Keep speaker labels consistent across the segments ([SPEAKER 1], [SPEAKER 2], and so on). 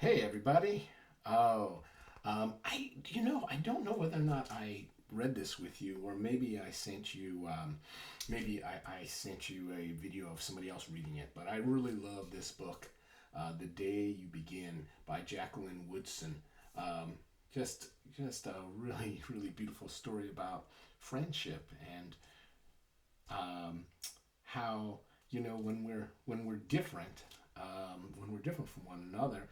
[SPEAKER 1] Hey everybody. Oh, I don't know whether or not I read this with you, or maybe I sent you, maybe I sent you a video of somebody else reading it. But I really love this book, "The Day You Begin" by Jaqueline Woodson. Um, just, just a really, really beautiful story about friendship and um, how when we're different, when we're different from one another,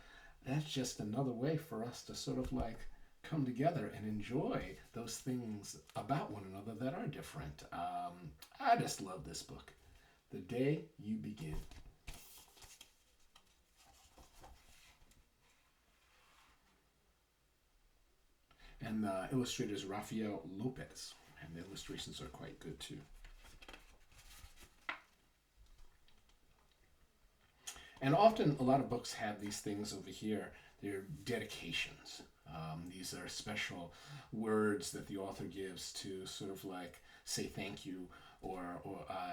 [SPEAKER 1] that's just another way for us to sort of like come together and enjoy those things about one another that are different. I just love this book. The Day You Begin. And the illustrator is Rafael Lopez. And the illustrations are quite good too. And often, a lot of books have these things over here. They're dedications. These are special words that the author gives to sort of like say thank you or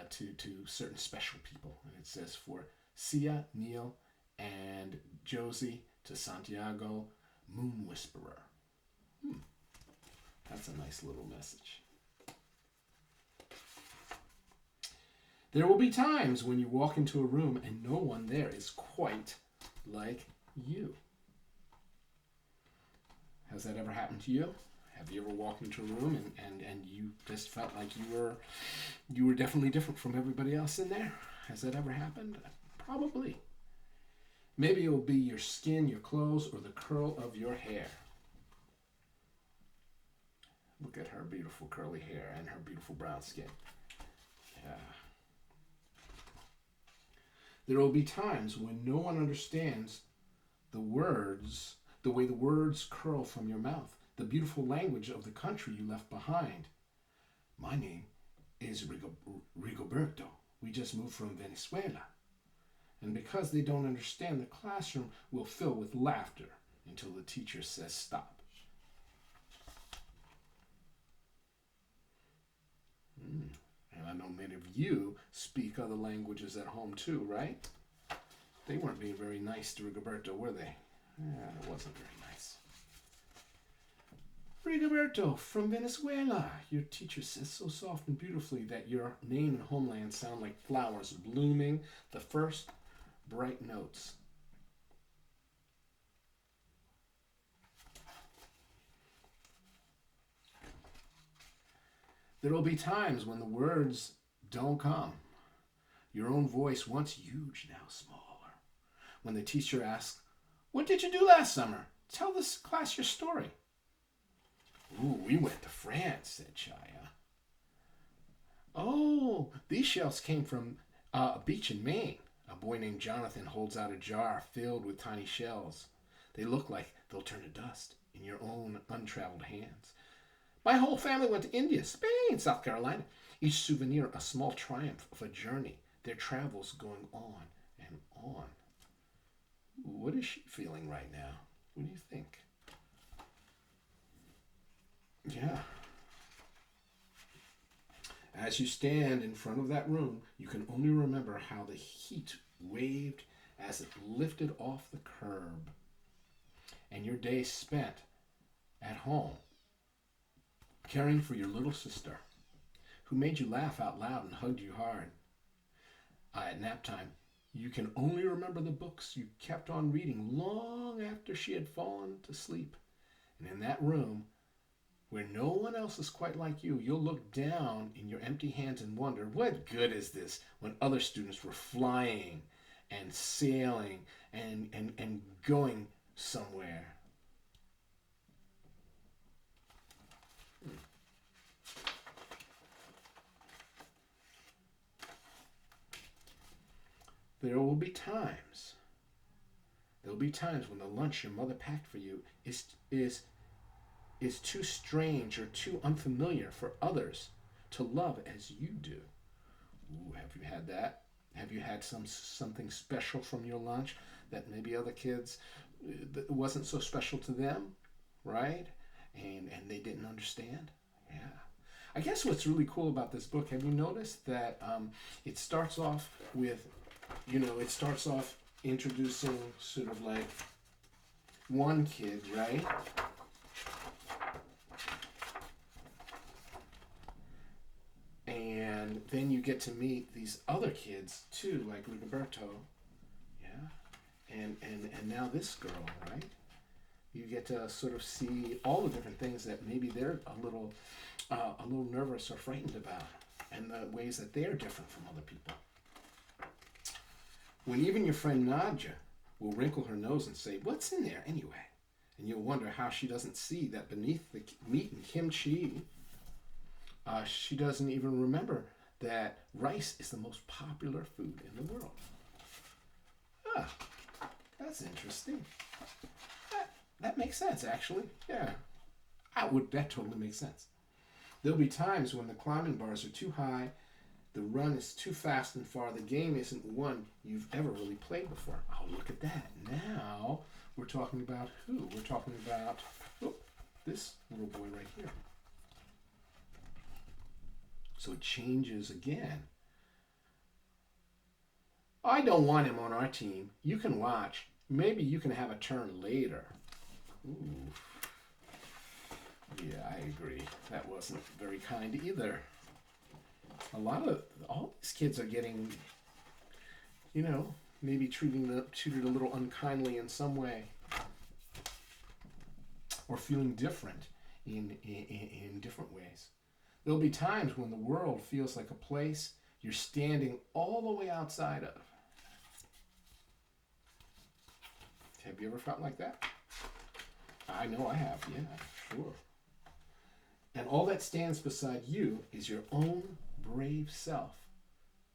[SPEAKER 1] to certain special people. And it says for Sia, Neil, and Josie to Santiago, Moon Whisperer. Hmm, that's a nice little message. There will be times when you walk into a room and no one there is quite like you. Has that ever happened to you? Have you ever walked into a room and you just felt like you were definitely different from everybody else in there? Has that ever happened? Probably. Maybe it will be your skin, your clothes, or the curl of your hair. Look at her beautiful curly hair and her beautiful brown skin. Yeah. There will be times when no one understands the words, the way the words curl from your mouth, the beautiful language of the country you left behind. My name is Rigoberto. We just moved from Venezuela. And because they don't understand, the classroom will fill with laughter until the teacher says stop. Mm. And I know many of you speak other languages at home too, right? They weren't being very nice to Rigoberto, were they? Yeah, it wasn't very nice. Rigoberto from Venezuela. Your teacher says so soft and beautifully that your name and homeland sound like flowers blooming the first bright notes. There will be times when the words don't come. Your own voice, once huge, now smaller. When the teacher asks, "What did you do last summer? Tell this class your story." "Ooh, we went to France," said Chaya. "Oh, these shells came from a beach in Maine." A boy named Jonathan holds out a jar filled with tiny shells. They look like they'll turn to dust in your own untraveled hands. "My whole family went to India, Spain, South Carolina. Each souvenir a small triumph of a journey, their travels going on and on." What is she feeling right now? What do you think? Yeah. As you stand in front of that room, you can only remember how the heat waved as it lifted off the curb, and your day spent at home caring for your little sister, who made you laugh out loud and hugged you hard. At nap time, you can only remember the books you kept on reading long after she had fallen to sleep. And in that room, where no one else is quite like you, you'll look down in your empty hands and wonder, what good is this when other students were flying and sailing and going somewhere? There will be times. There will be times when the lunch your mother packed for you is too strange or too unfamiliar for others to love as you do. Ooh, have you had that? Have you had something special from your lunch that maybe other kids that wasn't so special to them, right? And they didn't understand. Yeah. I guess what's really cool about this book, have you noticed that it starts off with, it starts off introducing sort of like one kid, right? And then you get to meet these other kids too, like Rigoberto, yeah, and now this girl, right? You get to sort of see all the different things that maybe they're a little nervous or frightened about, and the ways that they're different from other people. When even your friend Nadja will wrinkle her nose and say, "What's in there anyway?" And you'll wonder how she doesn't see that beneath the meat and kimchi, she doesn't even remember that rice is the most popular food in the world. Ah, that's interesting. That makes sense, actually. Yeah, that totally makes sense. There'll be times when the climbing bars are too high, the run is too fast and far, the game isn't one you've ever really played before. Oh, look at that. Now we're talking about who? We're talking about this little boy right here. So it changes again. I don't want him on our team. You can watch. Maybe you can have a turn later. Ooh. Yeah, I agree. That wasn't very kind either. All these kids are getting, maybe treated a little unkindly in some way, or feeling different in different ways. There'll be times when the world feels like a place you're standing all the way outside of. Have you ever felt like that? I know I have, yeah, sure. And all that stands beside you is your own brave self,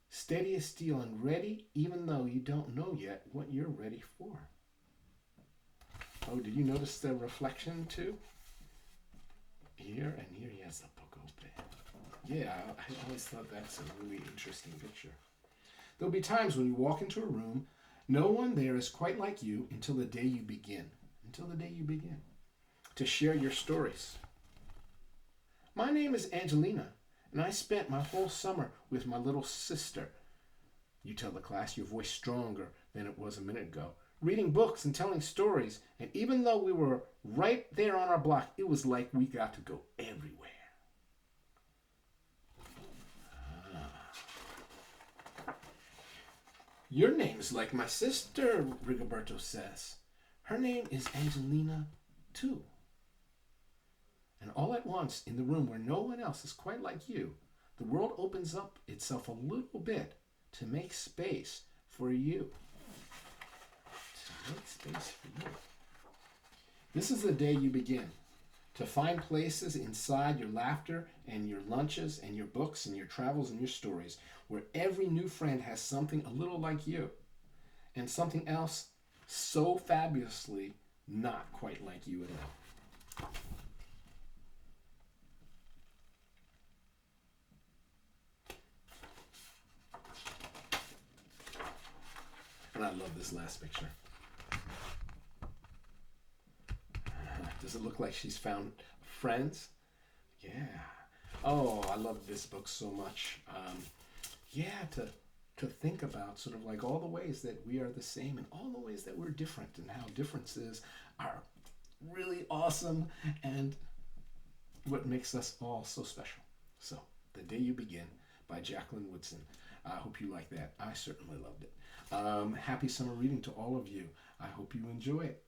[SPEAKER 1] steady as steel and ready, even though you don't know yet what you're ready for. Oh, did you notice the reflection too? Here and here he has the book open. Yeah, I always thought that's a really interesting picture. There'll be times when you walk into a room, no one there is quite like you until the day you begin. Until the day you begin to share your stories. My name is Angelina, and I spent my whole summer with my little sister. You tell the class, your voice stronger than it was a minute ago, reading books and telling stories, and even though we were right there on our block, it was like we got to go everywhere. Your name's like my sister, Rigoberto says. Her name is Angelina, too. And all at once, in the room where no one else is quite like you, the world opens up itself a little bit to make space for you. To make space for you. This is the day you begin to find places inside your laughter and your lunches and your books and your travels and your stories where every new friend has something a little like you and something else so fabulously not quite like you at all. And I love this last picture. Does it look like she's found friends? Yeah. Oh, I love this book so much. To think about sort of like all the ways that we are the same and all the ways that we're different and how differences are really awesome and what makes us all so special. So, The Day You Begin by Jaqueline Woodson. I hope you like that. I certainly loved it. Happy summer reading to all of you. I hope you enjoy it.